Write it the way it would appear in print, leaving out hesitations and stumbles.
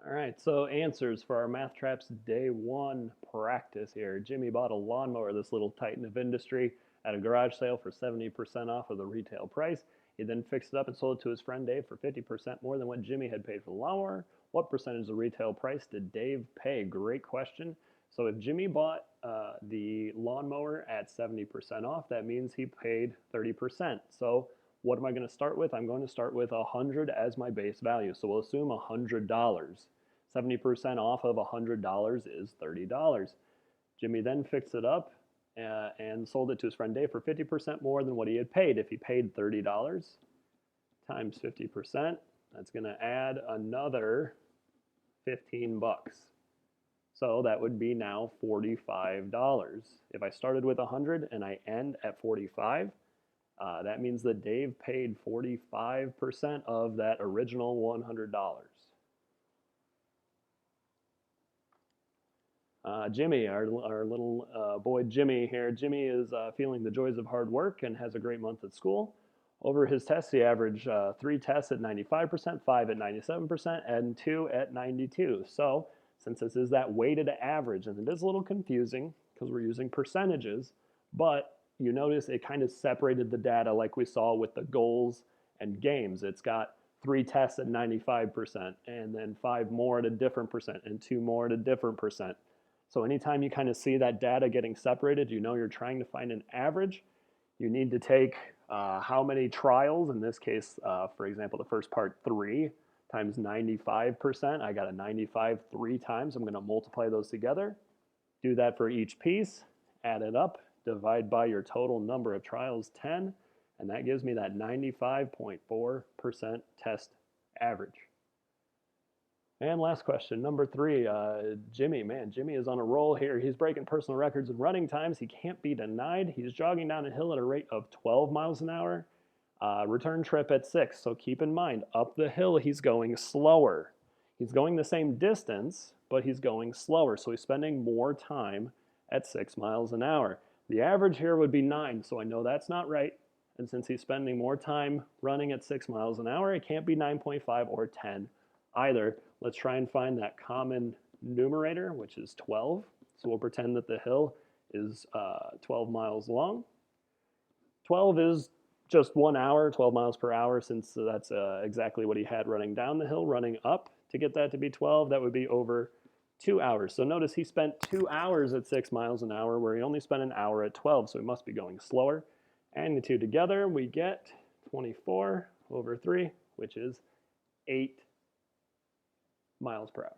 All right, so answers for our Math Traps Day 1 practice here. Jimmy bought a lawnmower, this little titan of industry, at a garage sale for 70% off of the retail price. He then fixed it up and sold it to his friend Dave for 50% more than what Jimmy had paid for the lawnmower. What percentage of retail price did Dave pay? Great question. So if Jimmy bought the lawnmower at 70% off, that means he paid 30%. So what am I going to start with? I'm going to start with 100 as my base value. So we'll assume $100. 70% off of $100 is $30. Jimmy then fixed it up and sold it to his friend Dave for 50% more than what he had paid. If he paid $30 times 50%, that's going to add another 15 bucks. So that would be now $45. If I started with 100 and I end at 45, that means that Dave paid 45% of that original $100. Jimmy, our little boy Jimmy here, Jimmy is feeling the joys of hard work and has a great month at school. Over his tests, he averaged 3 tests at 95%, 5 at 97%, and 2 at 92. So since this is that weighted average, and it is a little confusing because we're using percentages, but you notice it kind of separated the data like we saw with the goals and games. It's got 3 tests at 95%, and then 5 more at a different percent, and 2 more at a different percent. So anytime you kind of see that data getting separated, you know you're trying to find an average. You need to take how many trials, in this case, for example, the first part, 3 times 95%. I got a 95 3 times. I'm going to multiply those together. Do that for each piece. Add it up. Divide by your total number of trials, 10. And that gives me that 95.4% test average. And last question, number 3, Jimmy. Man, Jimmy is on a roll here. He's breaking personal records in running times. He can't be denied. He's jogging down a hill at a rate of 12 miles an hour. Return trip at 6. So keep in mind, up the hill, he's going slower. He's going the same distance, but he's going slower. So he's spending more time at 6 miles an hour. The average here would be 9, so I know that's not right. And since he's spending more time running at 6 miles an hour, it can't be 9.5 or 10 either. Let's try and find that common numerator, which is 12. So we'll pretend that the hill is 12 miles long. 12 is just 1 hour, 12 miles per hour, since that's exactly what he had running down the hill. Running up to get that to be 12, that would be over 2 hours. So notice he spent 2 hours at 6 miles an hour, where he only spent an hour at 12, so he must be going slower. And the two together, we get 24 over 3, which is 8 miles per hour.